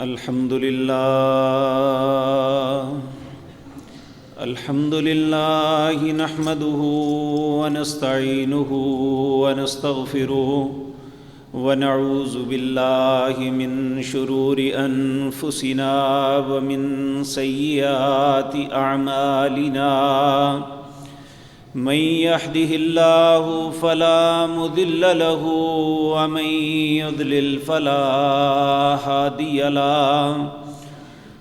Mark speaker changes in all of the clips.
Speaker 1: الحمد لله نحمده ونستعينه ونستغفره ونعوذ بالله من شرور أنفسنا ومن سيئات أعمالنا من يهده الله فلا مضل له ومن يضلل فلا هادي له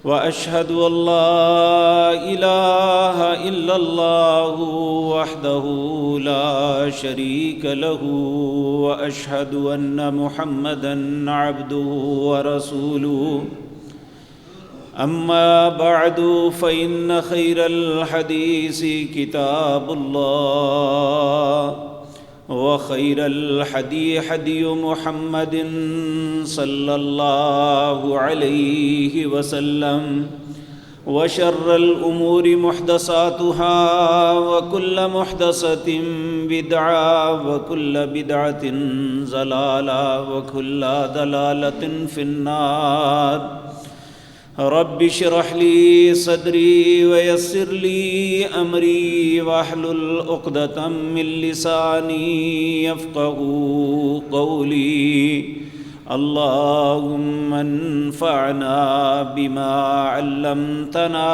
Speaker 1: وأشهد أن لا إله إلا الله وحده لا شريك له وأشهد أن محمدًا عبده ورسوله أما بعد فإن خير الحديث كتاب الله وخير الحدي حدي محمد صلى الله عليه وسلم وشر الأمور محدثاتها وكل محدثة بدعة وكل بدعة ضلالة وكل ضلالة في النار رب اشرح لي صدري ويسر لي أمري واحلل عقدة من لساني يفقهوا قولي اللهم انفعنا بما علمتنا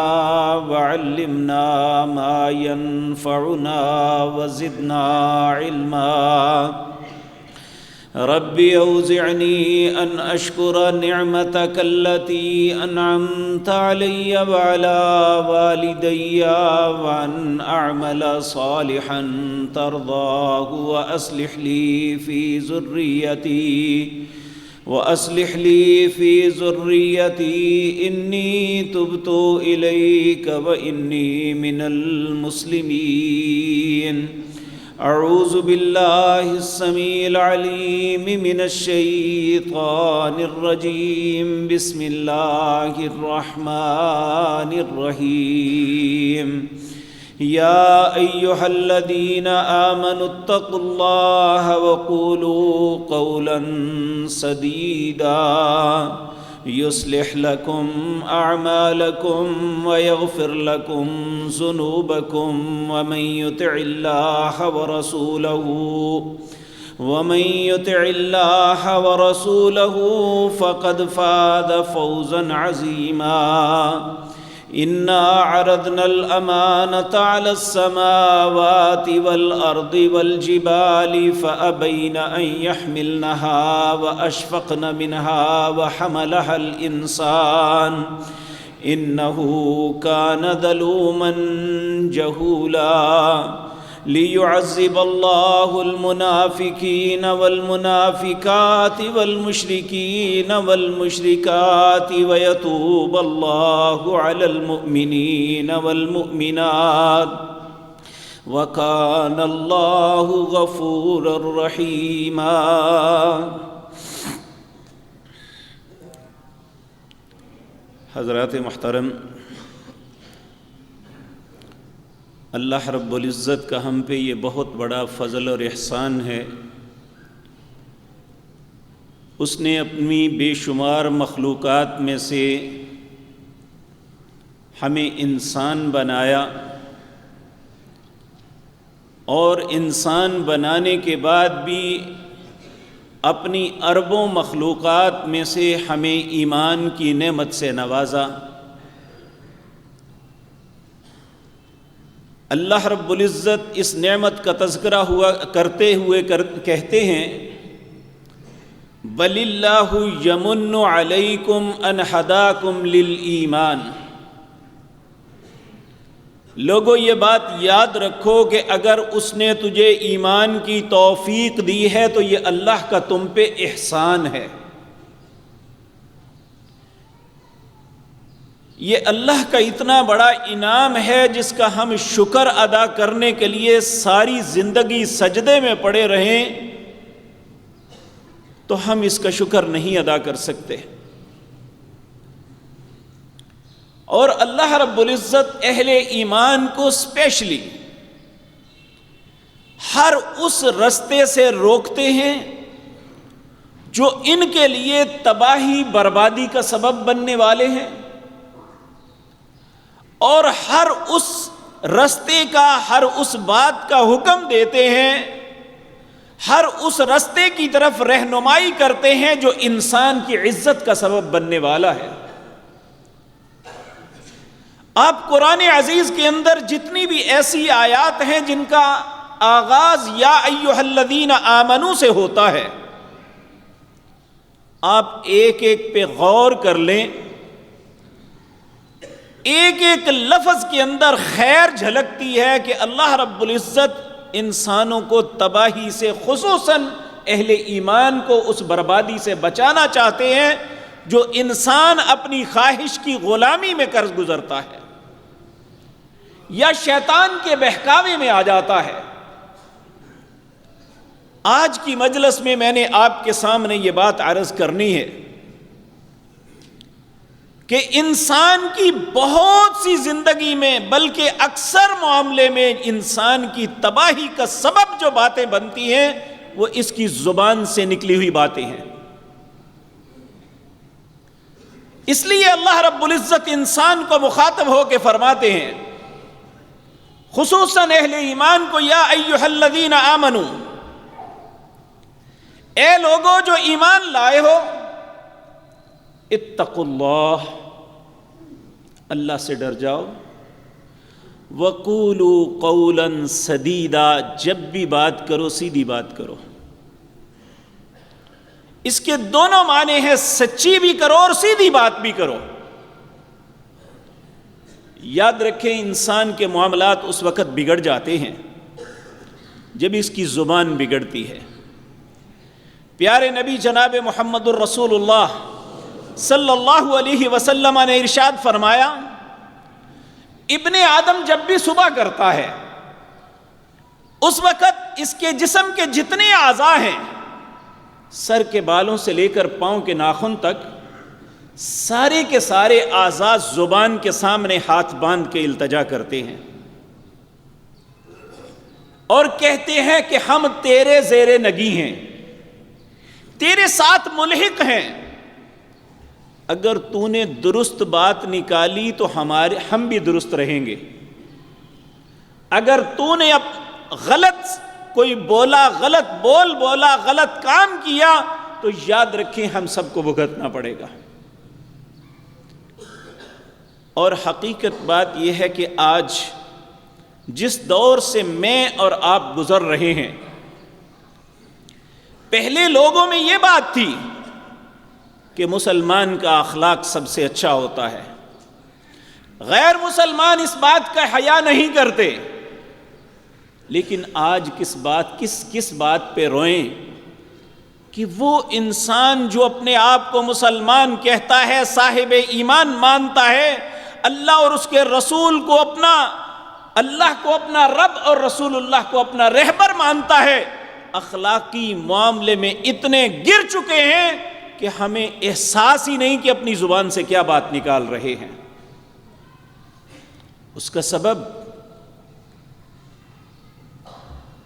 Speaker 1: وعلمنا ما ينفعنا وزدنا علما رب أوزعني أن أشكر نعمتك التي أنعمت علي وعلى والدي وأن أعمل صالحا ترضاه وأصلح لي في ذريتي إني تبت إليك وإني من المسلمين أعوذ بالله السميع العليم من الشيطان الرجيم بسم الله الرحمن الرحيم يا أيها الذين آمنوا اتقوا الله وقولوا قولا سديدا يصلح لكم أعمالكم ويغفر لكم ذنوبكم ومن يطع الله ورسوله فقد فاز فوزا عظيما إنا عرضنا الأمانة على السماوات والأرض والجبال فأبين أن يحملنها وأشفقن منها وحملها الإنسان إنه كان ظلوما جهولا ليعذب الله المنافقين والمنافقات والمشركين والمشركات ويتوب الله على المؤمنين والمؤمنات وكان الله غفورا رحيما حضرات محترم، اللہ رب العزت کا ہم پہ یہ بہت بڑا فضل اور احسان ہے۔ اس نے اپنی بے شمار مخلوقات میں سے ہمیں انسان بنایا، اور انسان بنانے کے بعد بھی اپنی اربوں مخلوقات میں سے ہمیں ایمان کی نعمت سے نوازا۔ اللہ رب العزت اس نعمت کا تذکرہ کرتے ہوئے کہتے ہیں بل اللہ یمن علیکم ان ہداکم للایمان۔ لوگوں یہ بات یاد رکھو کہ اگر اس نے تجھے ایمان کی توفیق دی ہے تو یہ اللہ کا تم پہ احسان ہے، یہ اللہ کا اتنا بڑا انعام ہے جس کا ہم شکر ادا کرنے کے لیے ساری زندگی سجدے میں پڑے رہیں تو ہم اس کا شکر نہیں ادا کر سکتے۔ اور اللہ رب العزت اہل ایمان کو اسپیشلی ہر اس رستے سے روکتے ہیں جو ان کے لیے تباہی بربادی کا سبب بننے والے ہیں، اور ہر اس رستے کا، ہر اس بات کا حکم دیتے ہیں، ہر اس رستے کی طرف رہنمائی کرتے ہیں جو انسان کی عزت کا سبب بننے والا ہے۔ آپ قرآن عزیز کے اندر جتنی بھی ایسی آیات ہیں جن کا آغاز یا ایھا الذین آمنوا سے ہوتا ہے، آپ ایک ایک پہ غور کر لیں، ایک ایک لفظ کے اندر خیر جھلکتی ہے کہ اللہ رب العزت انسانوں کو تباہی سے، خصوصاً اہل ایمان کو اس بربادی سے بچانا چاہتے ہیں جو انسان اپنی خواہش کی غلامی میں کر گزرتا ہے یا شیطان کے بہکاوے میں آ جاتا ہے۔ آج کی مجلس میں نے آپ کے سامنے یہ بات عرض کرنی ہے کہ انسان کی بہت سی زندگی میں، بلکہ اکثر معاملے میں انسان کی تباہی کا سبب جو باتیں بنتی ہیں وہ اس کی زبان سے نکلی ہوئی باتیں ہیں۔ اس لیے اللہ رب العزت انسان کو مخاطب ہو کے فرماتے ہیں، خصوصاً اہل ایمان کو، یا ایھا الذین آمنوا، اے لوگو جو ایمان لائے ہو، اتقوا اللہ، اللہ سے ڈر جاؤ، وقولوا قولا سدیدا، جب بھی بات کرو سیدھی بات کرو۔ اس کے دونوں معنی ہیں، سچی بھی کرو اور سیدھی بات بھی کرو۔ یاد رکھیں انسان کے معاملات اس وقت بگڑ جاتے ہیں جب اس کی زبان بگڑتی ہے۔ پیارے نبی جناب محمد الرسول اللہ صلی اللہ علیہ وسلم نے ارشاد فرمایا، ابن آدم جب بھی صبح کرتا ہے اس وقت اس کے جسم کے جتنے اعضاء ہیں، سر کے بالوں سے لے کر پاؤں کے ناخن تک، سارے کے سارے اعضاء زبان کے سامنے ہاتھ باندھ کے التجا کرتے ہیں اور کہتے ہیں کہ ہم تیرے زیر نگی ہیں، تیرے ساتھ ملحق ہیں، اگر تو نے درست بات نکالی تو ہم بھی درست رہیں گے، اگر تو نے اب غلط کوئی بولا، غلط بول بولا، غلط کام کیا تو یاد رکھیں ہم سب کو بھگتنا پڑے گا۔ اور حقیقت بات یہ ہے کہ آج جس دور سے میں اور آپ گزر رہے ہیں، پہلے لوگوں میں یہ بات تھی کہ مسلمان کا اخلاق سب سے اچھا ہوتا ہے، غیر مسلمان اس بات کا حیا نہیں کرتے، لیکن آج کس بات پہ روئیں کہ وہ انسان جو اپنے آپ کو مسلمان کہتا ہے، صاحب ایمان مانتا ہے، اللہ اور اس کے رسول کو اللہ کو اپنا رب اور رسول اللہ کو اپنا رہبر مانتا ہے، اخلاقی معاملے میں اتنے گر چکے ہیں کہ ہمیں احساس ہی نہیں کہ اپنی زبان سے کیا بات نکال رہے ہیں۔ اس کا سبب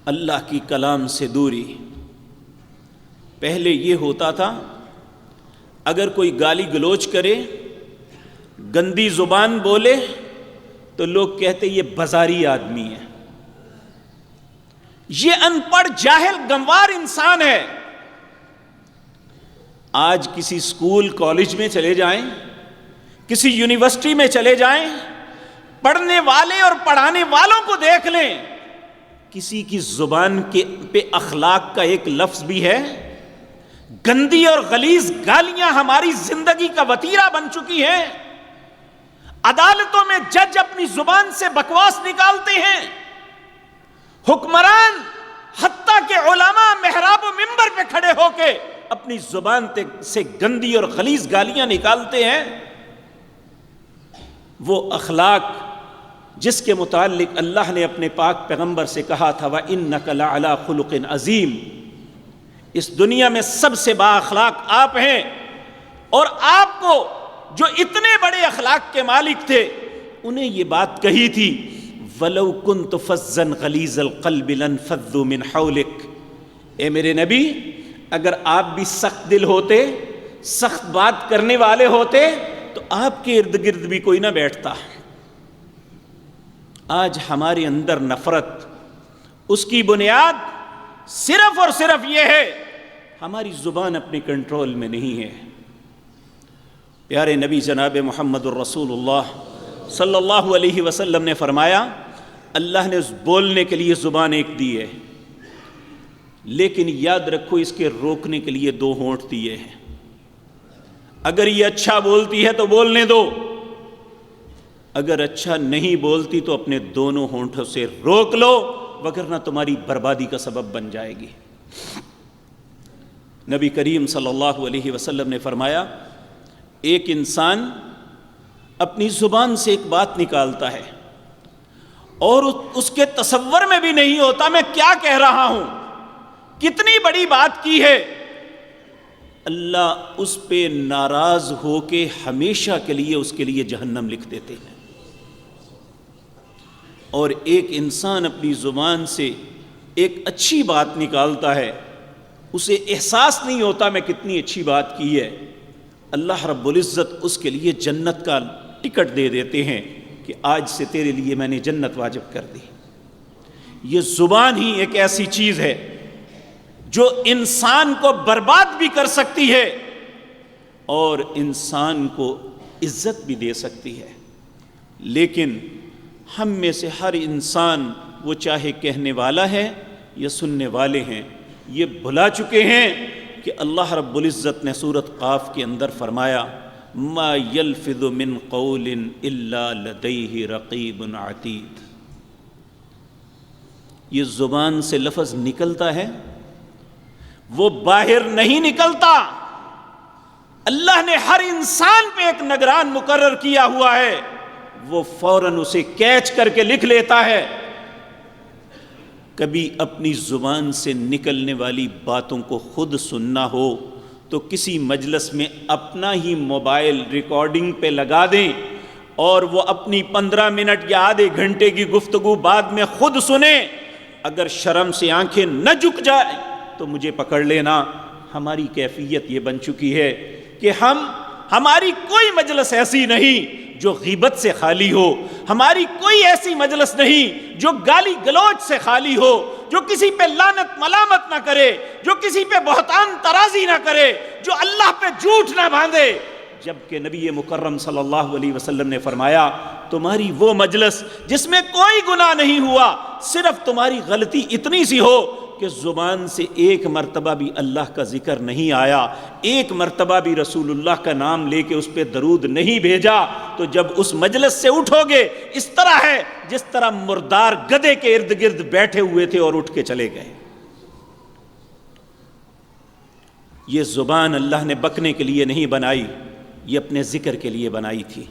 Speaker 1: اللہ کی کلام سے دوری۔ پہلے یہ ہوتا تھا اگر کوئی گالی گلوچ کرے، گندی زبان بولے تو لوگ کہتے یہ بازاری آدمی ہے، یہ ان پڑھ جاہل گنوار انسان ہے۔ آج کسی سکول کالج میں چلے جائیں، کسی یونیورسٹی میں چلے جائیں، پڑھنے والے اور پڑھانے والوں کو دیکھ لیں، کسی کی زبان پہ اخلاق کا ایک لفظ بھی ہے؟ گندی اور غلیظ گالیاں ہماری زندگی کا وتیرہ بن چکی ہیں۔ عدالتوں میں جج اپنی زبان سے بکواس نکالتے ہیں، حکمران حتیٰ کہ علماء محراب و منبر پہ کھڑے ہو کے اپنی زبان سے گندی اور غلیظ گالیاں نکالتے ہیں۔ وہ اخلاق جس کے متعلق اللہ نے اپنے پاک پیغمبر سے کہا تھا وَإِنَّكَ لَعَلَىٰ خُلُقٍ عَظِيمٍ، اس دنیا میں سب سے با اخلاق آپ ہیں، اور آپ کو جو اتنے بڑے اخلاق کے مالک تھے انہیں یہ بات کہی تھی وَلَوْ كُنْتُ فَظًّا غَلِيظَ الْقَلْبِ لَانفَضُّوا مِنْ حَوْلِكَ، اے میرے نبی اگر آپ بھی سخت دل ہوتے، سخت بات کرنے والے ہوتے تو آپ کے ارد گرد بھی کوئی نہ بیٹھتا۔ آج ہمارے اندر نفرت، اس کی بنیاد صرف اور صرف یہ ہے ہماری زبان اپنے کنٹرول میں نہیں ہے۔ پیارے نبی جناب محمد الرسول اللہ صلی اللہ علیہ وسلم نے فرمایا، اللہ نے اس بولنے کے لیے زبان ایک دی ہے، لیکن یاد رکھو اس کے روکنے کے لیے 2 ہونٹ دیے ہیں۔ اگر یہ اچھا بولتی ہے تو بولنے دو، اگر اچھا نہیں بولتی تو اپنے دونوں ہونٹوں سے روک لو، وگرنہ تمہاری بربادی کا سبب بن جائے گی۔ نبی کریم صلی اللہ علیہ وسلم نے فرمایا، ایک انسان اپنی زبان سے ایک بات نکالتا ہے اور اس کے تصور میں بھی نہیں ہوتا میں کیا کہہ رہا ہوں، کتنی بڑی بات کی ہے، اللہ اس پہ ناراض ہو کے ہمیشہ کے لیے اس کے لیے جہنم لکھ دیتے ہیں۔ اور ایک انسان اپنی زبان سے ایک اچھی بات نکالتا ہے، اسے احساس نہیں ہوتا میں کتنی اچھی بات کی ہے، اللہ رب العزت اس کے لیے جنت کا ٹکٹ دے دیتے ہیں کہ آج سے تیرے لیے میں نے جنت واجب کر دی۔ یہ زبان ہی ایک ایسی چیز ہے جو انسان کو برباد بھی کر سکتی ہے اور انسان کو عزت بھی دے سکتی ہے۔ لیکن ہم میں سے ہر انسان، وہ چاہے کہنے والا ہے یا سننے والے ہیں، یہ بھلا چکے ہیں کہ اللہ رب العزت نے سورۃ قاف کے اندر فرمایا، ما یلفظ من قول الا لدیہ رقیب عتید۔ یہ زبان سے لفظ نکلتا ہے، وہ باہر نہیں نکلتا، اللہ نے ہر انسان پہ ایک نگران مقرر کیا ہوا ہے، وہ فوراً اسے کیچ کر کے لکھ لیتا ہے۔ کبھی اپنی زبان سے نکلنے والی باتوں کو خود سننا ہو تو کسی مجلس میں اپنا ہی موبائل ریکارڈنگ پہ لگا دیں اور وہ اپنی 15 منٹ یا آدھے گھنٹے کی گفتگو بعد میں خود سنیں، اگر شرم سے آنکھیں نہ جھک جائیں تو مجھے پکڑ لینا، ہماری کیفیت یہ بن چکی ہے کہ ہماری کوئی مجلس ایسی نہیں جو غیبت سے خالی ہو، ہماری کوئی ایسی مجلس نہیں جو گالی گلوچ سے خالی ہو، جو کسی پہ لعنت ملامت نہ کرے، جو کسی پہ بہتان ترازی نہ کرے، جو اللہ پہ جھوٹ نہ باندھے۔ جبکہ نبی مکرم صلی اللہ علیہ وسلم نے فرمایا، تمہاری وہ مجلس جس میں کوئی گناہ نہیں ہوا، صرف تمہاری غلطی اتنی سی ہو کہ زبان سے ایک مرتبہ بھی اللہ کا ذکر نہیں آیا، ایک مرتبہ بھی رسول اللہ کا نام لے کے اس پہ درود نہیں بھیجا، تو جب اس مجلس سے اٹھو گے اس طرح ہے جس طرح مردار گدھے کے ارد گرد بیٹھے ہوئے تھے اور اٹھ کے چلے گئے۔ یہ زبان اللہ نے بکنے کے لیے نہیں بنائی، یہ اپنے ذکر کے لیے بنائی تھی۔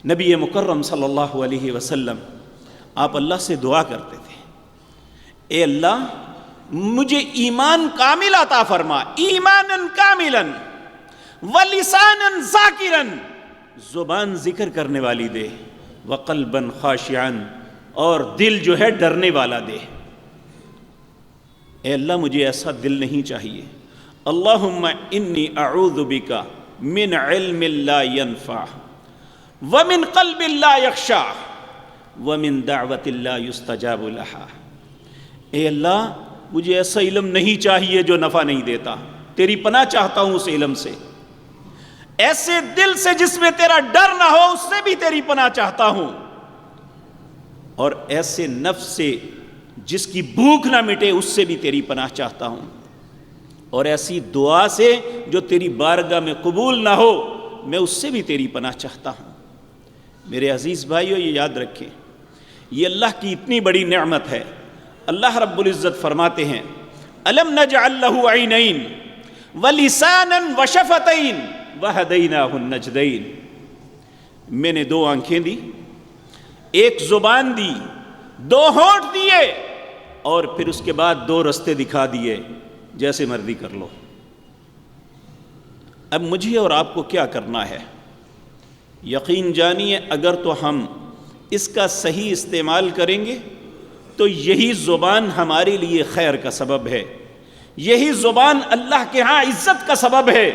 Speaker 1: نبی مکرم صلی اللہ علیہ وسلم آپ اللہ سے دعا کرتے تھے، اے اللہ مجھے ایمان کامل عطا فرما، ایماناً کاملاً ولساناً ذاکراً، زبان ذکر کرنے والی دے، وقلباً خاشعاً، اور دل جو ہے ڈرنے والا دے۔ اے اللہ مجھے ایسا دل نہیں چاہیے۔ اللہم انی اعوذ بک من علم لا ینفع ومن قلب لا یخشع ومن دعوت لا یستجاب لہا۔ اے اللہ مجھے ایسا علم نہیں چاہیے جو نفع نہیں دیتا، تیری پناہ چاہتا ہوں اس علم سے۔ ایسے دل سے جس میں تیرا ڈر نہ ہو، اس سے بھی تیری پناہ چاہتا ہوں، اور ایسے نفس سے جس کی بھوک نہ مٹے، اس سے بھی تیری پناہ چاہتا ہوں، اور ایسی دعا سے جو تیری بارگاہ میں قبول نہ ہو، میں اس سے بھی تیری پناہ چاہتا ہوں۔ میرے عزیز بھائیو، یہ یاد رکھیں، یہ اللہ کی اتنی بڑی نعمت ہے۔ اللہ رب العزت فرماتے ہیں، الم نجعل له عینین ولسانا وشفتین وہدیناہ النجدین۔ میں نے 2 آنکھیں دی، ایک زبان دی، 2 ہونٹ دیے، اور پھر اس کے بعد 2 رستے دکھا دیے، جیسے مرضی کر لو۔ اب مجھے اور آپ کو کیا کرنا ہے؟ یقین جانیے اگر تو ہم اس کا صحیح استعمال کریں گے تو یہی زبان ہمارے لیے خیر کا سبب ہے، یہی زبان اللہ کے ہاں عزت کا سبب ہے۔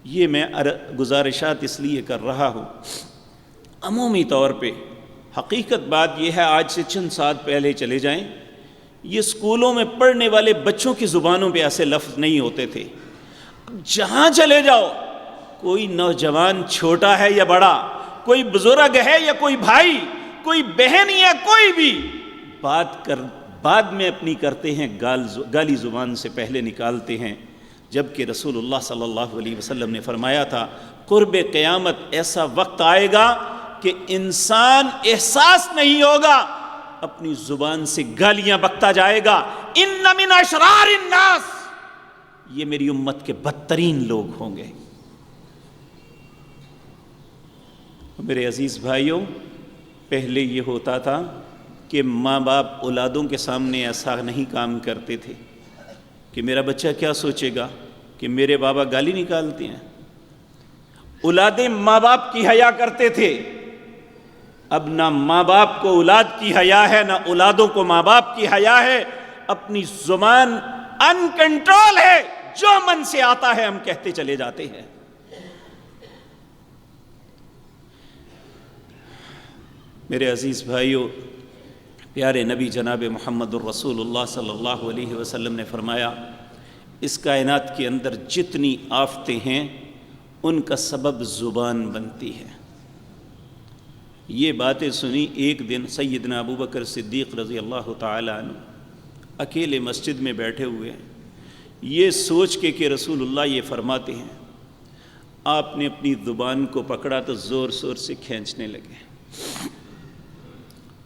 Speaker 1: یہ میں گزارشات اس لیے کر رہا ہوں، عمومی طور پہ حقیقت بات یہ ہے، آج سے چند سال پہلے چلے جائیں، یہ اسکولوں میں پڑھنے والے بچوں کی زبانوں پہ ایسے لفظ نہیں ہوتے تھے۔ جہاں چلے جاؤ، کوئی نوجوان چھوٹا ہے یا بڑا، کوئی بزرگ ہے یا کوئی بھائی، کوئی بہن یا کوئی بھی بعد میں اپنی کرتے ہیں، گالی زبان سے پہلے نکالتے ہیں، جبکہ رسول اللہ صلی اللہ علیہ وسلم نے فرمایا تھا قرب قیامت ایسا وقت آئے گا کہ انسان احساس نہیں ہوگا، اپنی زبان سے گالیاں بکتا جائے گا۔ ان من اشرار الناس، یہ میری امت کے بدترین لوگ ہوں گے۔ میرے عزیز بھائیوں، پہلے یہ ہوتا تھا کہ ماں باپ اولادوں کے سامنے ایسا نہیں کام کرتے تھے کہ میرا بچہ کیا سوچے گا کہ میرے بابا گالی نکالتے ہیں۔ اولادیں ماں باپ کی حیا کرتے تھے، اب نہ ماں باپ کو اولاد کی حیا ہے، نہ اولادوں کو ماں باپ کی حیا ہے۔ اپنی زبان ان کنٹرول ہے، جو من سے آتا ہے ہم کہتے چلے جاتے ہیں۔ میرے عزیز بھائیوں، پیارے نبی جناب محمد الرسول اللہ صلی اللہ علیہ وسلم نے فرمایا، اس کائنات کے اندر جتنی آفتیں ہیں ان کا سبب زبان بنتی ہے۔ یہ باتیں سنی، ایک دن سیدنا ابو بکر صدیق رضی اللہ تعالی عنہ اکیلے مسجد میں بیٹھے ہوئے ہیں، یہ سوچ کے کہ رسول اللہ یہ فرماتے ہیں، آپ نے اپنی زبان کو پکڑا تو زور زور سے کھینچنے لگے۔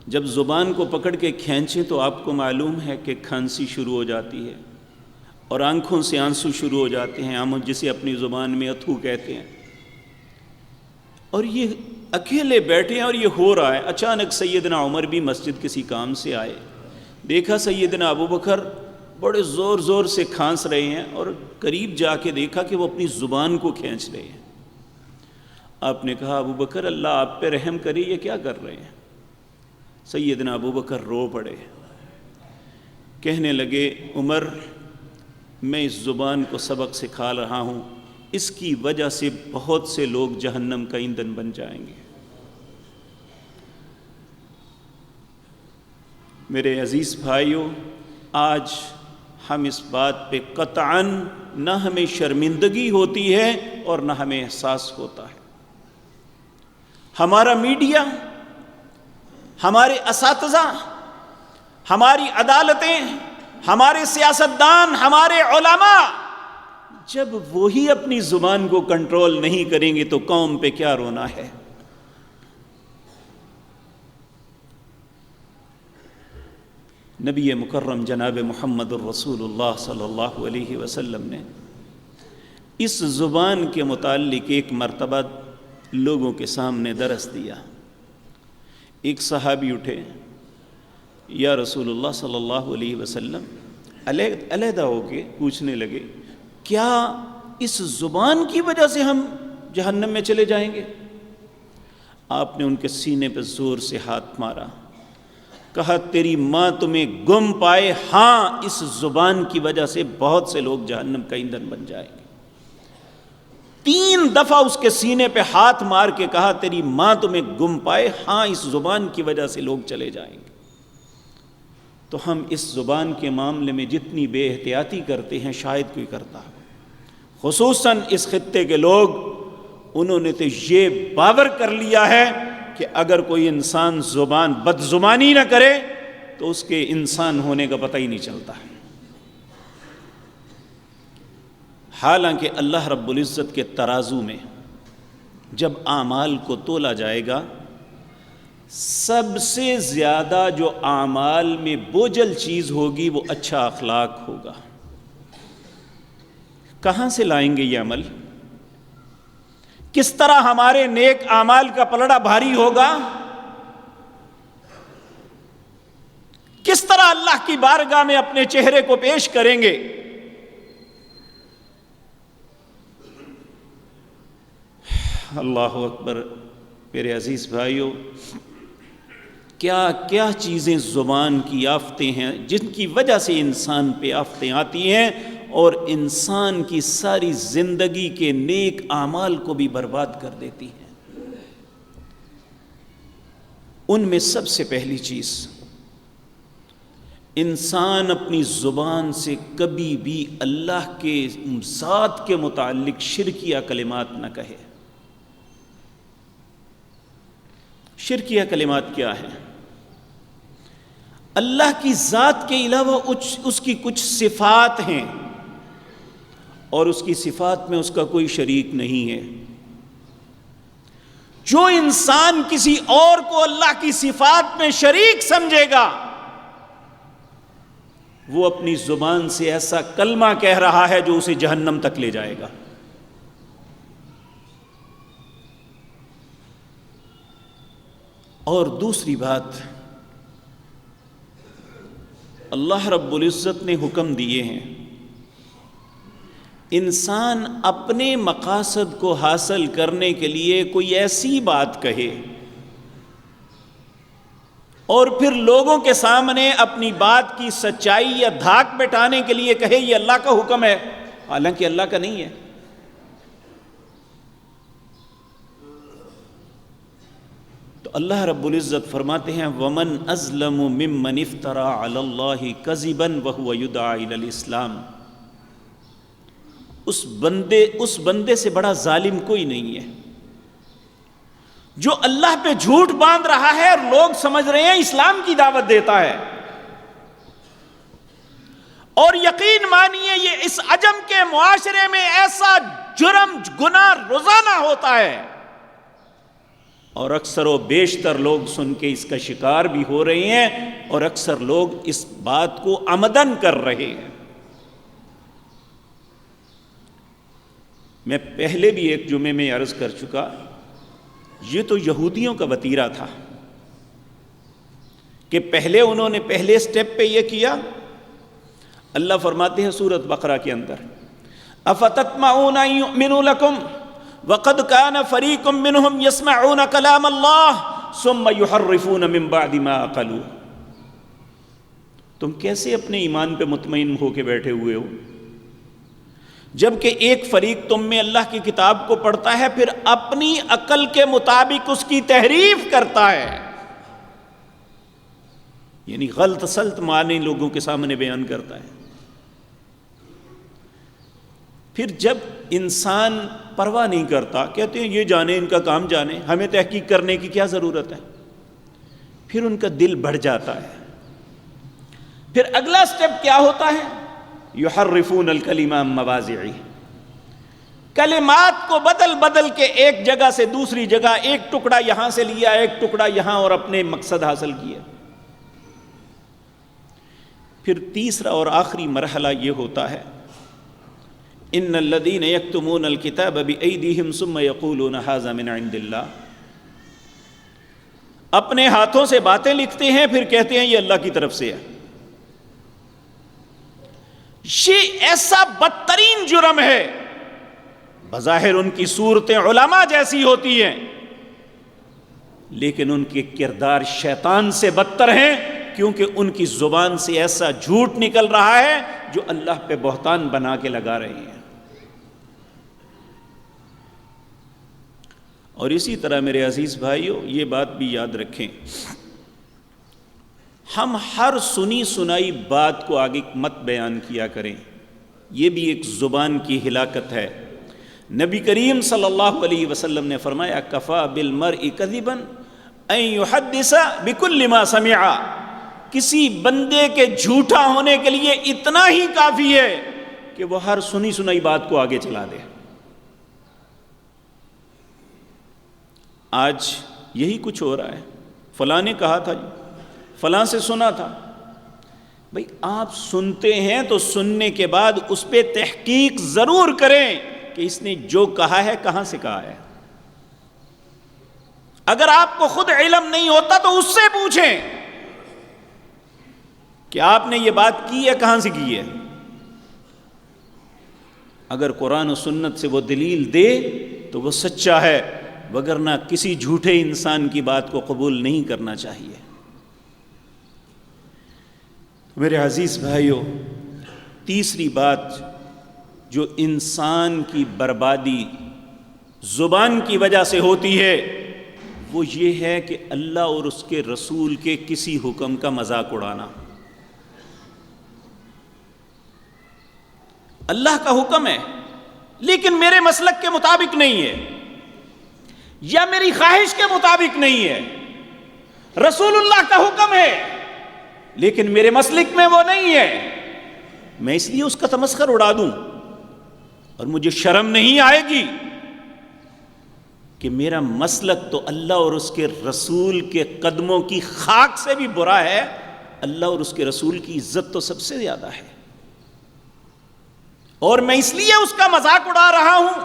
Speaker 1: جب زبان کو پکڑ کے کھینچیں تو آپ کو معلوم ہے کہ کھانسی شروع ہو جاتی ہے اور آنکھوں سے آنسو شروع ہو جاتے ہیں، ہم جسے اپنی زبان میں اتھو کہتے ہیں۔ اور یہ اکیلے بیٹھے ہیں اور یہ ہو رہا ہے۔ اچانک سیدنا عمر بھی مسجد کسی کام سے آئے، دیکھا سیدنا ابو بکر بڑے زور زور سے کھانس رہے ہیں، اور قریب جا کے دیکھا کہ وہ اپنی زبان کو کھینچ رہے ہیں۔ آپ نے کہا ابو بکر اللہ آپ پہ رحم کرے، یہ کیا کر رہے ہیں؟ سیدنا ابو بکر رو پڑے، کہنے لگے عمر میں اس زبان کو سبق سکھا رہا ہوں، اس کی وجہ سے بہت سے لوگ جہنم کا ایندھن بن جائیں گے۔ میرے عزیز بھائیوں، آج ہم اس بات پہ قطعاً نہ ہمیں شرمندگی ہوتی ہے اور نہ ہمیں احساس ہوتا ہے۔ ہمارا میڈیا، ہمارے اساتذہ، ہماری عدالتیں، ہمارے سیاستدان، ہمارے علماء، جب وہی اپنی زبان کو کنٹرول نہیں کریں گے تو قوم پہ کیا رونا ہے۔ نبی مکرم جناب محمد الرسول اللہ صلی اللہ علیہ وسلم نے اس زبان کے متعلق ایک مرتبہ لوگوں کے سامنے درس دیا۔ ایک صحابی اٹھے، یا رسول اللہ صلی اللہ علیہ وسلم، علیحدہ ہو کے پوچھنے لگے، کیا اس زبان کی وجہ سے ہم جہنم میں چلے جائیں گے؟ آپ نے ان کے سینے پہ زور سے ہاتھ مارا، کہا تیری ماں تمہیں گم پائے، ہاں اس زبان کی وجہ سے بہت سے لوگ جہنم کا ایندھن بن جائیں گے۔ 3 دفعہ اس کے سینے پہ ہاتھ مار کے کہا تیری ماں تمہیں گم پائے، ہاں اس زبان کی وجہ سے لوگ چلے جائیں گے۔ تو ہم اس زبان کے معاملے میں جتنی بے احتیاطی کرتے ہیں شاید کوئی کرتا ہو، خصوصاً اس خطے کے لوگ، انہوں نے تو یہ باور کر لیا ہے کہ اگر کوئی انسان بد زبانی نہ کرے تو اس کے انسان ہونے کا پتہ ہی نہیں چلتا۔ حالانکہ اللہ رب العزت کے ترازو میں جب اعمال کو تولا جائے گا، سب سے زیادہ جو اعمال میں بوجھل چیز ہوگی وہ اچھا اخلاق ہوگا۔ کہاں سے لائیں گے یہ عمل؟ کس طرح ہمارے نیک اعمال کا پلڑا بھاری ہوگا؟ کس طرح اللہ کی بارگاہ میں اپنے چہرے کو پیش کریں گے؟ اللہ اکبر۔ میرے عزیز بھائیوں، کیا کیا چیزیں زبان کی آفتیں ہیں جن کی وجہ سے انسان پہ آفتیں آتی ہیں اور انسان کی ساری زندگی کے نیک اعمال کو بھی برباد کر دیتی ہیں۔ ان میں سب سے پہلی چیز، انسان اپنی زبان سے کبھی بھی اللہ کے ذات کے متعلق شرکیہ کلمات نہ کہے۔ شرکیہ کلمات کیا ہیں؟ اللہ کی ذات کے علاوہ اس کی کچھ صفات ہیں اور اس کی صفات میں اس کا کوئی شریک نہیں ہے۔ جو انسان کسی اور کو اللہ کی صفات میں شریک سمجھے گا وہ اپنی زبان سے ایسا کلمہ کہہ رہا ہے جو اسے جہنم تک لے جائے گا۔ اور دوسری بات، اللہ رب العزت نے حکم دیے ہیں انسان اپنے مقاصد کو حاصل کرنے کے لیے کوئی ایسی بات کہے اور پھر لوگوں کے سامنے اپنی بات کی سچائی یا دھاک بٹھانے کے لیے کہے یہ اللہ کا حکم ہے، حالانکہ اللہ کا نہیں ہے۔ تو اللہ رب العزت فرماتے ہیں وَمَنْ أَظْلَمُ مِمَّنِ افْتَرَى عَلَى اللَّهِ كَذِبًا وَهُوَ يُدْعَى إِلَى الْإِسْلَامِ، اس بندے سے بڑا ظالم کوئی نہیں ہے جو اللہ پہ جھوٹ باندھ رہا ہے اور لوگ سمجھ رہے ہیں اسلام کی دعوت دیتا ہے۔ اور یقین مانیے یہ اس عجم کے معاشرے میں ایسا جرم گناہ روزانہ ہوتا ہے اور اکثر و بیشتر لوگ سن کے اس کا شکار بھی ہو رہے ہیں اور اکثر لوگ اس بات کو عمدن کر رہے ہیں۔ میں پہلے بھی ایک جمعے میں عرض کر چکا، یہ تو یہودیوں کا وتیرہ تھا کہ پہلے انہوں نے پہلے سٹیپ پہ یہ کیا۔ اللہ فرماتے ہیں سورۃ بقرہ کے اندر افتطمعون ان یؤمنوا لکم وقد کان فریق منہم یسمعون کلام اللہ ثم یحرفون من بعد ما عقلوا، تم کیسے اپنے ایمان پہ مطمئن ہو کے بیٹھے ہوئے ہو جبکہ ایک فریق تم میں اللہ کی کتاب کو پڑھتا ہے پھر اپنی عقل کے مطابق اس کی تحریف کرتا ہے، یعنی غلط سلط معنی لوگوں کے سامنے بیان کرتا ہے۔ پھر جب انسان پرواہ نہیں کرتا، کہتے ہیں یہ جانے، ان کا کام جانے، ہمیں تحقیق کرنے کی کیا ضرورت ہے، پھر ان کا دل بڑھ جاتا ہے۔ پھر اگلا سٹیپ کیا ہوتا ہے؟ یحرفون الکلم عن مواضعہ، کلمات کو بدل کے ایک جگہ سے دوسری جگہ، ایک ٹکڑا یہاں سے لیا ایک ٹکڑا یہاں اور اپنے مقصد حاصل کیا۔ پھر تیسرا اور آخری مرحلہ یہ ہوتا ہے ان الذین یکتمون الکتاب بایدیہم ثم یقولون ھذا من عند اللہ، اپنے ہاتھوں سے باتیں لکھتے ہیں پھر کہتے ہیں یہ اللہ کی طرف سے ہے۔ یہ ایسا بدترین جرم ہے، بظاہر ان کی صورتیں علماء جیسی ہوتی ہیں لیکن ان کے کردار شیطان سے بدتر ہیں، کیونکہ ان کی زبان سے ایسا جھوٹ نکل رہا ہے جو اللہ پہ بہتان بنا کے لگا رہے ہیں۔ اور اسی طرح میرے عزیز بھائیو یہ بات بھی یاد رکھیں، ہم ہر سنی سنائی بات کو آگے مت بیان کیا کریں، یہ بھی ایک زبان کی ہلاکت ہے۔ نبی کریم صلی اللہ علیہ وسلم نے فرمایا کفا بالمرء کذبا ان یحدث بکل ما سمع، کسی بندے کے جھوٹا ہونے کے لیے اتنا ہی کافی ہے کہ وہ ہر سنی سنائی بات کو آگے چلا دے۔ آج یہی کچھ ہو رہا ہے، فلاں نے کہا تھا جی، فلاں سے سنا تھا۔ بھئی آپ سنتے ہیں تو سننے کے بعد اس پہ تحقیق ضرور کریں کہ اس نے جو کہا ہے کہاں سے کہا ہے۔ اگر آپ کو خود علم نہیں ہوتا تو اس سے پوچھیں کہ آپ نے یہ بات کی ہے کہاں سے کی ہے۔ اگر قرآن و سنت سے وہ دلیل دے تو وہ سچا ہے، وگرنہ کسی جھوٹے انسان کی بات کو قبول نہیں کرنا چاہیے۔ میرے عزیز بھائیوں، تیسری بات جو انسان کی بربادی زبان کی وجہ سے ہوتی ہے وہ یہ ہے کہ اللہ اور اس کے رسول کے کسی حکم کا مذاق اڑانا۔ اللہ کا حکم ہے لیکن میرے مسلک کے مطابق نہیں ہے یا میری خواہش کے مطابق نہیں ہے۔ رسول اللہ کا حکم ہے لیکن میرے مسلک میں وہ نہیں ہے، میں اس لیے اس کا تمسخر اڑا دوں اور مجھے شرم نہیں آئے گی کہ میرا مسلک تو اللہ اور اس کے رسول کے قدموں کی خاک سے بھی برا ہے، اللہ اور اس کے رسول کی عزت تو سب سے زیادہ ہے، اور میں اس لیے اس کا مذاق اڑا رہا ہوں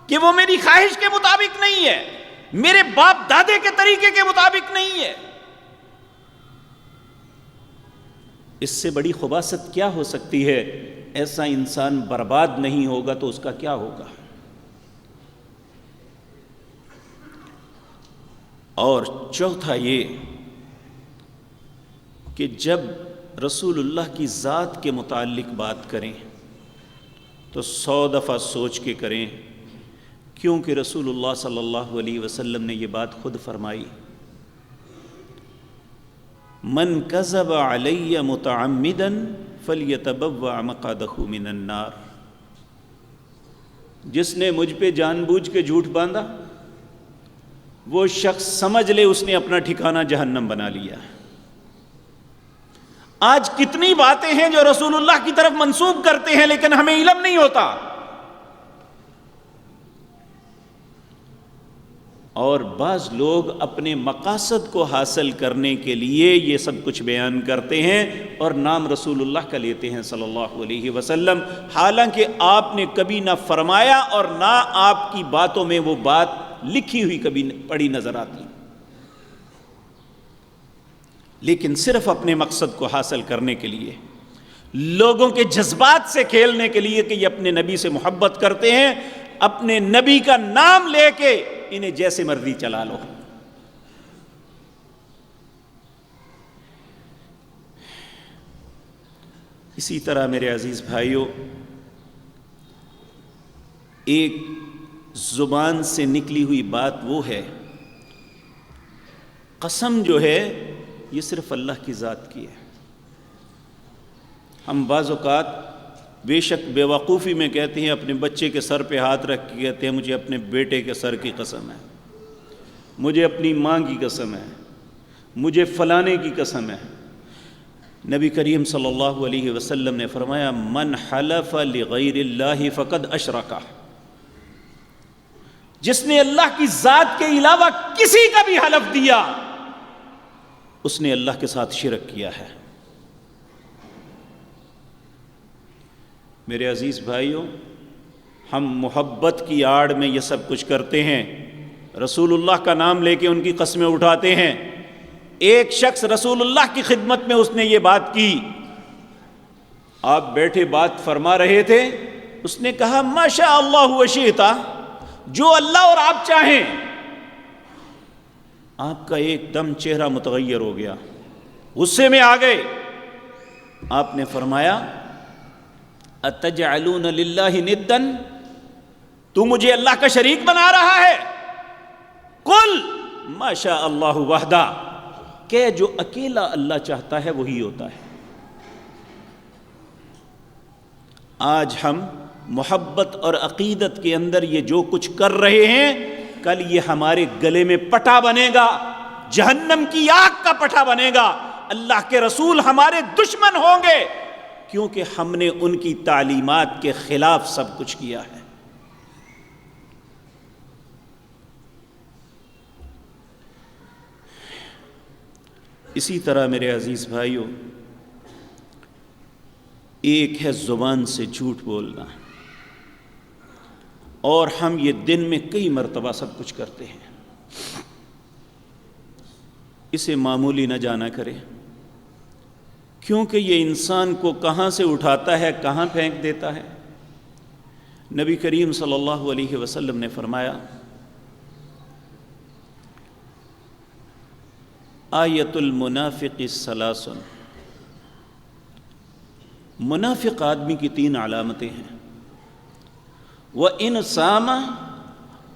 Speaker 1: کہ وہ میری خواہش کے مطابق نہیں ہے، میرے باپ دادے کے طریقے کے مطابق نہیں ہے۔ اس سے بڑی خباثت کیا ہو سکتی ہے؟ ایسا انسان برباد نہیں ہوگا تو اس کا کیا ہوگا؟ اور چوتھا یہ کہ جب رسول اللہ کی ذات کے متعلق بات کریں تو 100 دفعہ سوچ کے کریں، کیونکہ رسول اللہ صلی اللہ علیہ وسلم نے یہ بات خود فرمائی، من کذب علی متعمدا فلیتبوأ مقعدہ من النار، جس نے مجھ پہ جان بوجھ کے جھوٹ باندھا وہ شخص سمجھ لے اس نے اپنا ٹھکانہ جہنم بنا لیا۔ آج کتنی باتیں ہیں جو رسول اللہ کی طرف منسوب کرتے ہیں لیکن ہمیں علم نہیں ہوتا، اور بعض لوگ اپنے مقاصد کو حاصل کرنے کے لیے یہ سب کچھ بیان کرتے ہیں اور نام رسول اللہ کا لیتے ہیں صلی اللہ علیہ وسلم، حالانکہ آپ نے کبھی نہ فرمایا اور نہ آپ کی باتوں میں وہ بات لکھی ہوئی کبھی پڑھی نظر آتی، لیکن صرف اپنے مقصد کو حاصل کرنے کے لیے، لوگوں کے جذبات سے کھیلنے کے لیے کہ یہ اپنے نبی سے محبت کرتے ہیں، اپنے نبی کا نام لے کے انہیں جیسے مرضی چلا لو۔ اسی طرح میرے عزیز بھائیوں، ایک زبان سے نکلی ہوئی بات وہ ہے، قسم جو ہے یہ صرف اللہ کی ذات کی ہے۔ ہم بعض اوقات بے شک بے وقوفی میں کہتے ہیں، اپنے بچے کے سر پہ ہاتھ رکھ کے کہتے ہیں مجھے اپنے بیٹے کے سر کی قسم ہے، مجھے اپنی ماں کی قسم ہے، مجھے فلانے کی قسم ہے۔ نبی کریم صلی اللہ علیہ وسلم نے فرمایا من حلف لغیر اللہ فقد اشرک، جس نے اللہ کی ذات کے علاوہ کسی کا بھی حلف دیا اس نے اللہ کے ساتھ شرک کیا ہے۔ میرے عزیز بھائیوں، ہم محبت کی آڑ میں یہ سب کچھ کرتے ہیں، رسول اللہ کا نام لے کے ان کی قسمیں اٹھاتے ہیں۔ ایک شخص رسول اللہ کی خدمت میں اس نے یہ بات کی، آپ بیٹھے بات فرما رہے تھے، اس نے کہا ما شاء اللہ و شئت، جو اللہ اور آپ چاہیں۔ آپ کا ایک دم چہرہ متغیر ہو گیا، غصے میں آ گئے۔ آپ نے فرمایا اتجعلون للہ ندا، تو مجھے اللہ کا شریک بنا رہا ہے؟ قل ما شاء اللہ وحدہ، کہ جو اکیلا اللہ چاہتا ہے وہی ہوتا ہے۔ آج ہم محبت اور عقیدت کے اندر یہ جو کچھ کر رہے ہیں، کل یہ ہمارے گلے میں پٹا بنے گا، جہنم کی آگ کا پٹا بنے گا، اللہ کے رسول ہمارے دشمن ہوں گے، کیونکہ ہم نے ان کی تعلیمات کے خلاف سب کچھ کیا ہے۔ اسی طرح میرے عزیز بھائیوں، ایک ہے زبان سے جھوٹ بولنا، اور ہم یہ دن میں کئی مرتبہ سب کچھ کرتے ہیں، اسے معمولی نہ جانا کرے، کیونکہ یہ انسان کو کہاں سے اٹھاتا ہے کہاں پھینک دیتا ہے۔ نبی کریم صلی اللہ علیہ وسلم نے فرمایا آیت المنافق ثلاث، منافق آدمی کی 3 علامتیں ہیں. وَإِنْ صَامَ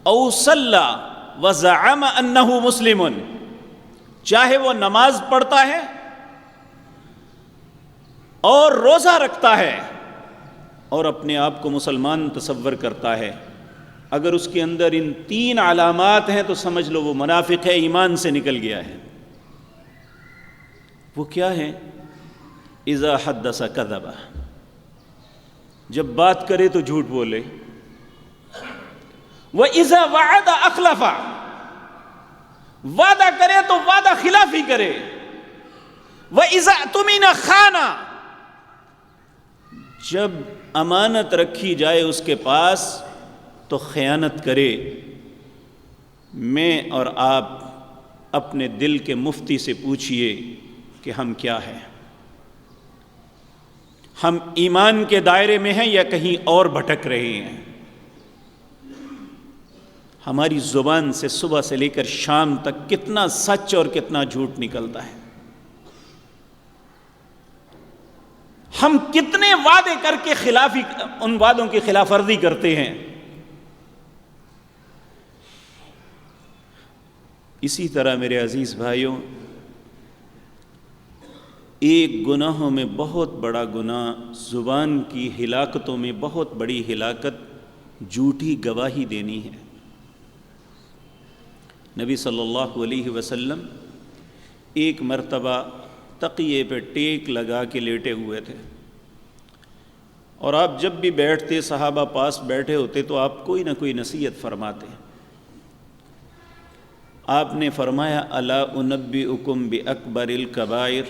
Speaker 1: أَوْ صَلَّى وَزَعَمَ أَنَّهُ مُسْلِمٌ، چاہے وہ نماز پڑھتا ہے اور روزہ رکھتا ہے اور اپنے آپ کو مسلمان تصور کرتا ہے، اگر اس کے اندر ان 3 علامات ہیں تو سمجھ لو وہ منافق ہے، ایمان سے نکل گیا ہے. وہ کیا ہے؟ اذا حدث کذب، جب بات کرے تو جھوٹ بولے. وَإِذَا وَعَدَ أَخْلَفَ، وعدہ کرے تو وعدہ خلافی کرے. وَإِذَا اؤْتُمِنَ خَانَ، جب امانت رکھی جائے اس کے پاس تو خیانت کرے. میں اور آپ اپنے دل کے مفتی سے پوچھئے کہ ہم کیا ہیں، ہم ایمان کے دائرے میں ہیں یا کہیں اور بھٹک رہے ہیں. ہماری زبان سے صبح سے لے کر شام تک کتنا سچ اور کتنا جھوٹ نکلتا ہے. ہم کتنے وعدے کر کے ان وعدوں کی خلاف ورزی کرتے ہیں. اسی طرح میرے عزیز بھائیوں، ایک گناہوں میں بہت بڑا گناہ، زبان کی ہلاکتوں میں بہت بڑی ہلاکت جھوٹی گواہی دینی ہے. نبی صلی اللہ علیہ وسلم ایک مرتبہ تقیے پہ ٹیک لگا کے لیٹے ہوئے تھے، اور آپ جب بھی بیٹھتے، صحابہ پاس بیٹھے ہوتے تو آپ کوئی نہ کوئی نصیحت فرماتے. آپ نے فرمایا الا انبئکم باکبر الکبائر،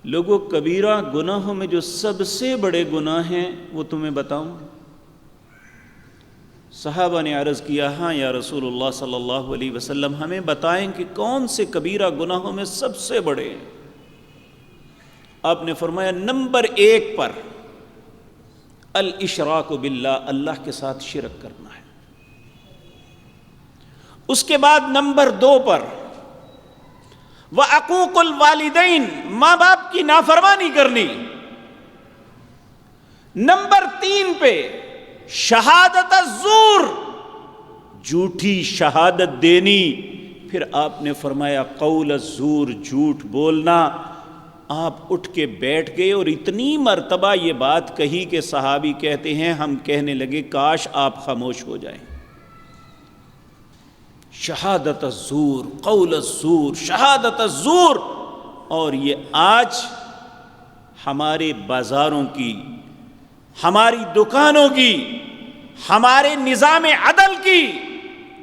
Speaker 1: لوگوں کبیرہ گناہوں میں جو سب سے بڑے گناہ ہیں وہ تمہیں بتاؤں؟ صحابہ نے عرض کیا ہاں یا رسول اللہ صلی اللہ علیہ وسلم، ہمیں بتائیں کہ کون سے کبیرہ گناہوں میں سب سے بڑے ہیں. آپ نے فرمایا نمبر 1 پر الاشراک باللہ، اللہ کے ساتھ شرک کرنا ہے. اس کے بعد نمبر 2 پر وعقوق الوالدین، ماں باپ کی نافرمانی کرنی. نمبر 3 پہ شہادت الزور، جھوٹی شہادت دینی. پھر آپ نے فرمایا قول الزور، جھوٹ بولنا. آپ اٹھ کے بیٹھ گئے اور اتنی مرتبہ یہ بات کہی کہ صحابی کہتے ہیں ہم کہنے لگے کاش آپ خاموش ہو جائیں. شہادت الزور، قول الزور، شہادت الزور. اور یہ آج ہمارے بازاروں کی، ہماری دکانوں کی، ہمارے نظام عدل کی،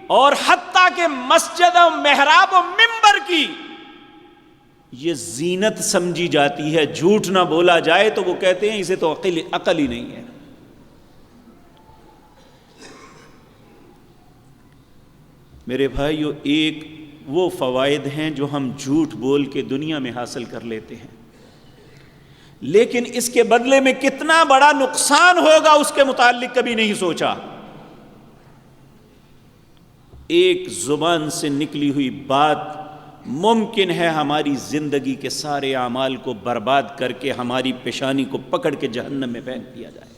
Speaker 1: اور حتیٰ کہ مسجد و محراب و منبر کی یہ زینت سمجھی جاتی ہے. جھوٹ نہ بولا جائے تو وہ کہتے ہیں اسے تو عقل ہی نہیں ہے. میرے بھائیو، ایک وہ فوائد ہیں جو ہم جھوٹ بول کے دنیا میں حاصل کر لیتے ہیں، لیکن اس کے بدلے میں کتنا بڑا نقصان ہوگا اس کے متعلق کبھی نہیں سوچا. ایک زبان سے نکلی ہوئی بات ممکن ہے ہماری زندگی کے سارے اعمال کو برباد کر کے ہماری پیشانی کو پکڑ کے جہنم میں پھینک دیا جائے.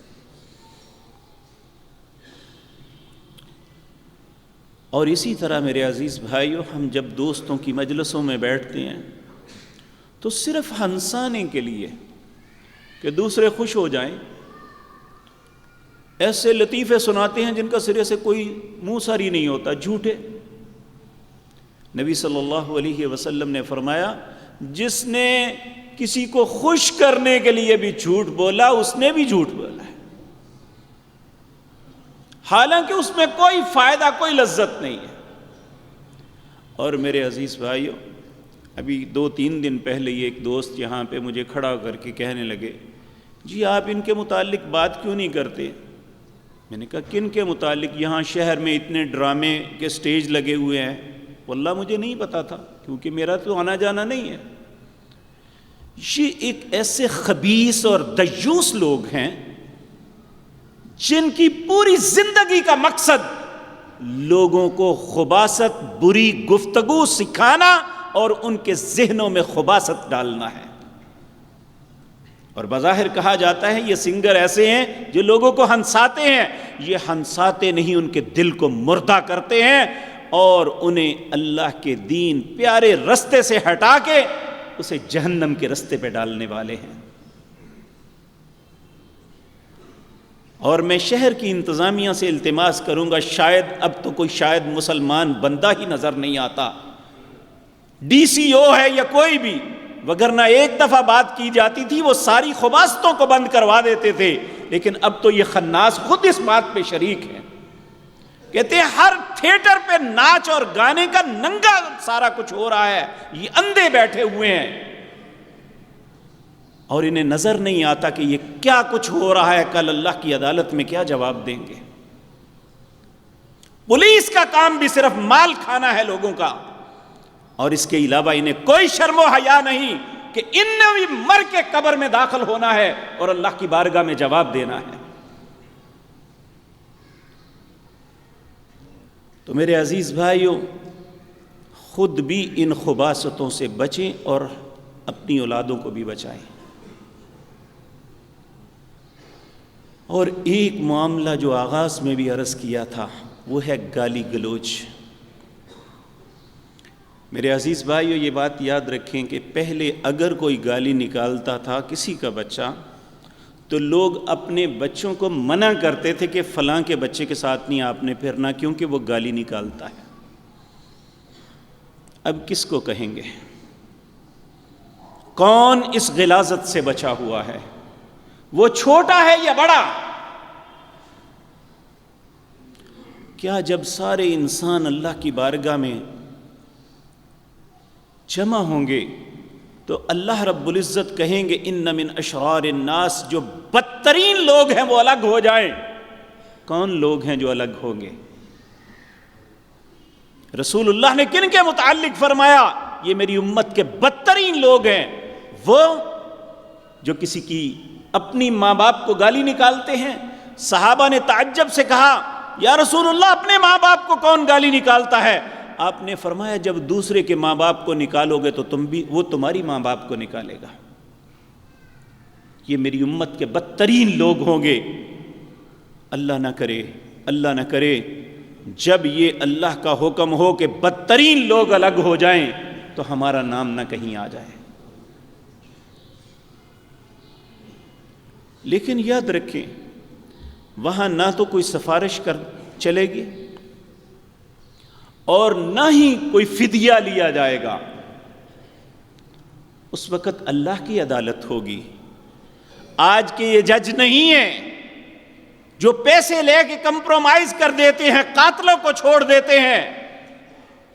Speaker 1: اور اسی طرح میرے عزیز بھائیو، ہم جب دوستوں کی مجلسوں میں بیٹھتے ہیں تو صرف ہنسانے کے لیے کہ دوسرے خوش ہو جائیں ایسے لطیفے سناتے ہیں جن کا سرے سے کوئی منہ ساری نہیں ہوتا، جھوٹے. نبی صلی اللہ علیہ وسلم نے فرمایا جس نے کسی کو خوش کرنے کے لیے بھی جھوٹ بولا اس نے بھی جھوٹ بولا ہے، حالانکہ اس میں کوئی فائدہ، کوئی لذت نہیں ہے. اور میرے عزیز بھائیو، ابھی 2-3 دن پہلے یہ ایک دوست یہاں پہ مجھے کھڑا کر کے کہنے لگے جی آپ ان کے متعلق بات کیوں نہیں کرتے؟ میں نے کہا کن کے متعلق؟ یہاں شہر میں اتنے ڈرامے کے سٹیج لگے ہوئے ہیں. واللہ مجھے نہیں پتا تھا، کیونکہ میرا تو آنا جانا نہیں ہے. یہ ایک ایسے خبیث اور دیوس لوگ ہیں جن کی پوری زندگی کا مقصد لوگوں کو خباثت، بری گفتگو سکھانا اور ان کے ذہنوں میں خباثت ڈالنا ہے. اور بظاہر کہا جاتا ہے یہ سنگر ایسے ہیں جو لوگوں کو ہنساتے ہیں، یہ ہنساتے نہیں، ان کے دل کو مردہ کرتے ہیں اور انہیں اللہ کے دین پیارے رستے سے ہٹا کے اسے جہنم کے رستے پہ ڈالنے والے ہیں۔ اور میں شہر کی انتظامیہ سے التماس کروں گا، شاید اب تو کوئی شاید مسلمان بندہ ہی نظر نہیں آتا، ڈی سی او ہے یا کوئی بھی، وگرنہ ایک دفعہ بات کی جاتی تھی وہ ساری خباستوں کو بند کروا دیتے تھے، لیکن اب تو یہ خناس خود اس بات پہ شریک ہیں، کہتے ہیں ہر تھیٹر پہ ناچ اور گانے کا ننگا سارا کچھ ہو رہا ہے، یہ اندھے بیٹھے ہوئے ہیں اور انہیں نظر نہیں آتا کہ یہ کیا کچھ ہو رہا ہے، کل اللہ کی عدالت میں کیا جواب دیں گے۔ پولیس کا کام بھی صرف مال کھانا ہے لوگوں کا، اور اس کے علاوہ انہیں کوئی شرم و حیا نہیں کہ انہیں بھی مر کے قبر میں داخل ہونا ہے اور اللہ کی بارگاہ میں جواب دینا ہے۔ تو میرے عزیز بھائیوں، خود بھی ان خباثتوں سے بچیں اور اپنی اولادوں کو بھی بچائیں۔ اور ایک معاملہ جو آغاز میں بھی عرض کیا تھا وہ ہے گالی گلوچ۔ میرے عزیز بھائیو، یہ بات یاد رکھیں کہ پہلے اگر کوئی گالی نکالتا تھا کسی کا بچہ تو لوگ اپنے بچوں کو منع کرتے تھے کہ فلاں کے بچے کے ساتھ نہیں آپ نے پھرنا کیونکہ وہ گالی نکالتا ہے۔ اب کس کو کہیں گے؟ کون اس غلاظت سے بچا ہوا ہے؟ وہ چھوٹا ہے یا بڑا؟ کیا جب سارے انسان اللہ کی بارگاہ میں جمع ہوں گے تو اللہ رب العزت کہیں گے ان من اشرار الناس، جو بدترین لوگ ہیں وہ الگ ہو جائیں؟ کون لوگ ہیں جو الگ ہوں گے؟ رسول اللہ نے کن کے متعلق فرمایا یہ میری امت کے بدترین لوگ ہیں؟ وہ جو کسی کی اپنی ماں باپ کو گالی نکالتے ہیں۔ صحابہ نے تعجب سے کہا یا رسول اللہ اپنے ماں باپ کو کون گالی نکالتا ہے؟ آپ نے فرمایا جب دوسرے کے ماں باپ کو نکالو گے تو تم بھی وہ تمہاری ماں باپ کو نکالے گا۔ یہ میری امت کے بدترین لوگ ہوں گے۔ اللہ نہ کرے، اللہ نہ کرے جب یہ اللہ کا حکم ہو کہ بدترین لوگ الگ ہو جائیں تو ہمارا نام نہ کہیں آ جائے۔ لیکن یاد رکھیں وہاں نہ تو کوئی سفارش کر چلے گی اور نہ ہی کوئی فدیہ لیا جائے گا۔ اس وقت اللہ کی عدالت ہوگی۔ آج کے یہ جج نہیں ہیں جو پیسے لے کے کمپرومائز کر دیتے ہیں، قاتلوں کو چھوڑ دیتے ہیں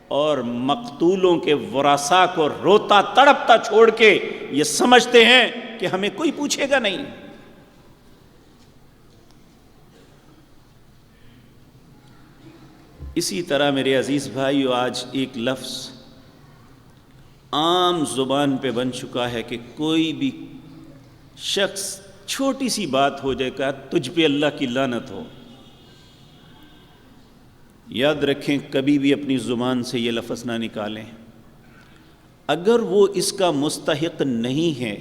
Speaker 1: اور مقتولوں کے ورثاء کو روتا تڑپتا چھوڑ کے یہ سمجھتے ہیں کہ ہمیں کوئی پوچھے گا نہیں۔ اسی طرح میرے عزیز بھائیو، آج ایک لفظ عام زبان پہ بن چکا ہے کہ کوئی بھی شخص چھوٹی سی بات ہو جائے کہ تجھ پہ اللہ کی لعنت ہو۔ یاد رکھیں کبھی بھی اپنی زبان سے یہ لفظ نہ نکالیں۔ اگر وہ اس کا مستحق نہیں ہے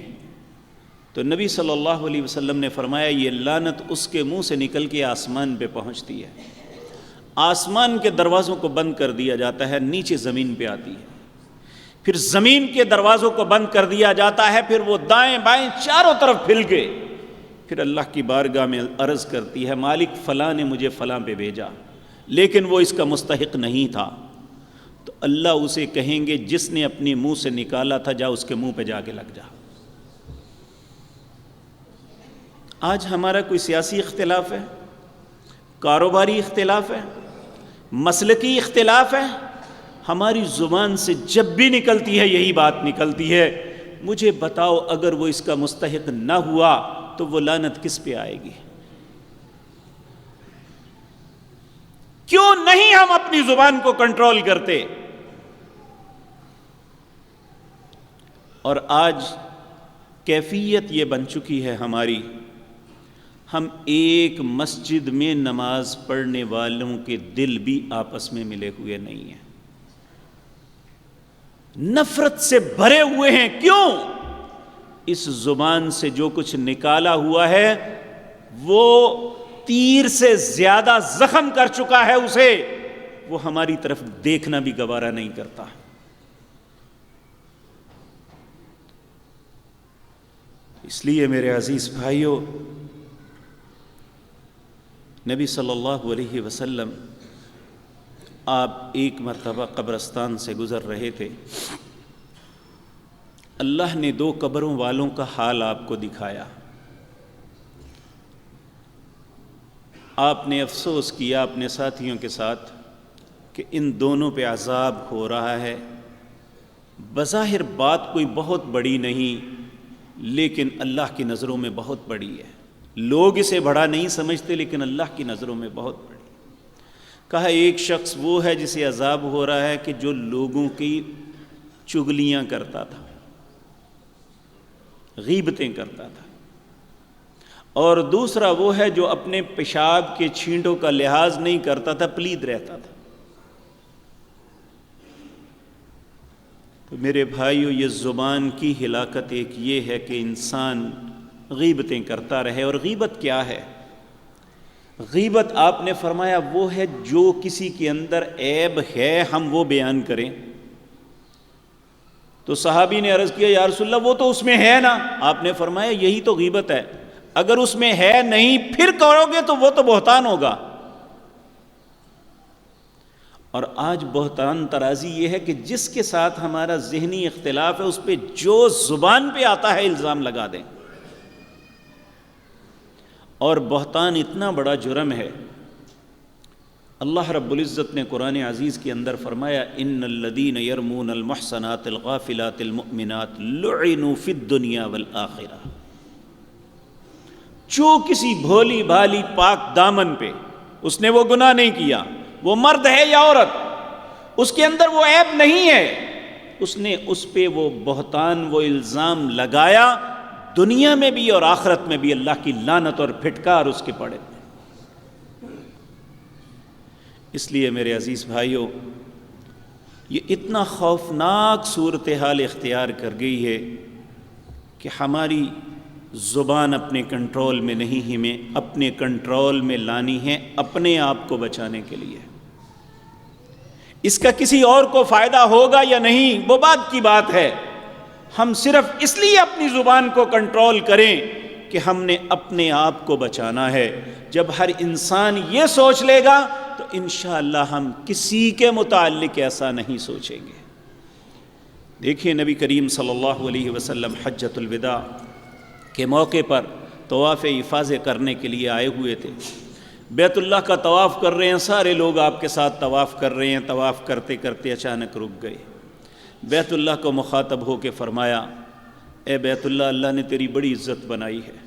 Speaker 1: تو نبی صلی اللہ علیہ وسلم نے فرمایا یہ لعنت اس کے منہ سے نکل کے آسمان پہ پہنچتی ہے، آسمان کے دروازوں کو بند کر دیا جاتا ہے، نیچے زمین پہ آتی ہے، پھر زمین کے دروازوں کو بند کر دیا جاتا ہے، پھر وہ دائیں بائیں چاروں طرف پھیل کے پھر اللہ کی بارگاہ میں عرض کرتی ہے مالک فلاں نے مجھے فلاں پہ بھیجا لیکن وہ اس کا مستحق نہیں تھا۔ تو اللہ اسے کہیں گے جس نے اپنے منہ سے نکالا تھا جا اس کے منہ پہ جا کے لگ جا۔ آج ہمارا کوئی سیاسی اختلاف ہے، کاروباری اختلاف ہے، مسلکی اختلاف ہے، ہماری زبان سے جب بھی نکلتی ہے یہی بات نکلتی ہے، مجھے بتاؤ اگر وہ اس کا مستحق نہ ہوا تو وہ لعنت کس پہ آئے گی؟ کیوں نہیں ہم اپنی زبان کو کنٹرول کرتے؟ اور آج کیفیت یہ بن چکی ہے ہماری، ہم ایک مسجد میں نماز پڑھنے والوں کے دل بھی آپس میں ملے ہوئے نہیں ہیں، نفرت سے بھرے ہوئے ہیں۔ کیوں؟ اس زبان سے جو کچھ نکالا ہوا ہے وہ تیر سے زیادہ زخم کر چکا ہے اسے، وہ ہماری طرف دیکھنا بھی گوارا نہیں کرتا۔ اس لیے میرے عزیز بھائیوں، نبی صلی اللہ علیہ وسلم آپ ایک مرتبہ قبرستان سے گزر رہے تھے، اللہ نے 2 قبروں والوں کا حال آپ کو دکھایا۔ آپ نے افسوس کیا اپنے ساتھیوں کے ساتھ کہ ان دونوں پہ عذاب ہو رہا ہے، بظاہر بات کوئی بہت بڑی نہیں لیکن اللہ کی نظروں میں بہت بڑی ہے۔ لوگ اسے بڑا نہیں سمجھتے لیکن اللہ کی نظروں میں بہت بڑی۔ کہا ایک شخص وہ ہے جسے عذاب ہو رہا ہے کہ جو لوگوں کی چغلیاں کرتا تھا، غیبتیں کرتا تھا، اور دوسرا وہ ہے جو اپنے پیشاب کے چھینٹوں کا لحاظ نہیں کرتا تھا، پلید رہتا تھا۔ تو میرے بھائیو، یہ زبان کی ہلاکت ایک یہ ہے کہ انسان غیبتیں کرتا رہے۔ اور غیبت کیا ہے؟ غیبت آپ نے فرمایا وہ ہے جو کسی کے اندر عیب ہے ہم وہ بیان کریں۔ تو صحابی نے عرض کیا یا رسول اللہ وہ تو اس میں ہے نا؟ آپ نے فرمایا یہی تو غیبت ہے، اگر اس میں ہے نہیں پھر کرو گے تو وہ تو بہتان ہوگا۔ اور آج بہتان ترازی یہ ہے کہ جس کے ساتھ ہمارا ذہنی اختلاف ہے اس پہ جو زبان پہ آتا ہے الزام لگا دیں۔ اور بہتان اتنا بڑا جرم ہے، اللہ رب العزت نے قرآن عزیز کے اندر فرمایا ان الذین یرمون المحصنات الغافلات المؤمنات لعنوا فی الدنیا والآخرہ۔ جو کسی بھولی بھالی پاک دامن پہ، اس نے وہ گناہ نہیں کیا، وہ مرد ہے یا عورت، اس کے اندر وہ عیب نہیں ہے، اس نے اس پہ وہ بہتان وہ الزام لگایا، دنیا میں بھی اور آخرت میں بھی اللہ کی لعنت اور پھٹکار اس کے پڑے۔ اس لیے میرے عزیز بھائیوں، یہ اتنا خوفناک صورتحال اختیار کر گئی ہے کہ ہماری زبان اپنے کنٹرول میں نہیں، ہمیں اپنے کنٹرول میں لانی ہے اپنے آپ کو بچانے کے لیے۔ اس کا کسی اور کو فائدہ ہوگا یا نہیں وہ بات کی بات ہے، ہم صرف اس لیے اپنی زبان کو کنٹرول کریں کہ ہم نے اپنے آپ کو بچانا ہے۔ جب ہر انسان یہ سوچ لے گا تو انشاءاللہ ہم کسی کے متعلق ایسا نہیں سوچیں گے۔ دیکھیں نبی کریم صلی اللہ علیہ وسلم حجۃ الوداع کے موقع پر طواف افاضے کرنے کے لیے آئے ہوئے تھے، بیت اللہ کا طواف کر رہے ہیں، سارے لوگ آپ کے ساتھ طواف کر رہے ہیں، طواف کرتے کرتے اچانک رک گئے۔ بیت اللہ کو مخاطب ہو کے فرمایا اے بیت اللہ، اللہ نے تیری بڑی عزت بنائی ہے،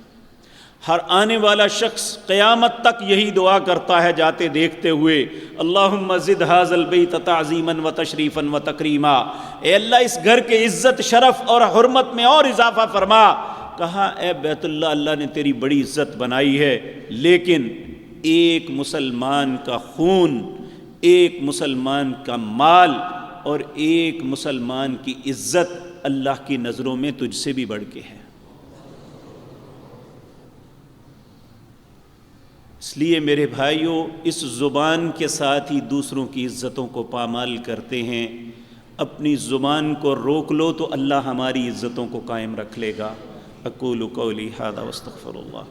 Speaker 1: ہر آنے والا شخص قیامت تک یہی دعا کرتا ہے جاتے دیکھتے ہوئے اللہم زد ھذا البیت تعظیما و تشریفا و تکریما، اے اللہ اس گھر کے عزت شرف اور حرمت میں اور اضافہ فرما۔ کہا اے بیت اللہ، اللہ نے تیری بڑی عزت بنائی ہے لیکن ایک مسلمان کا خون، ایک مسلمان کا مال اور ایک مسلمان کی عزت اللہ کی نظروں میں تجھ سے بھی بڑھ کے ہے۔ اس لیے میرے بھائیوں، اس زبان کے ساتھ ہی دوسروں کی عزتوں کو پامال کرتے ہیں۔ اپنی زبان کو روک لو تو اللہ ہماری عزتوں کو قائم رکھ لے گا۔ اقول قولی ھذا واستغفر اللہ۔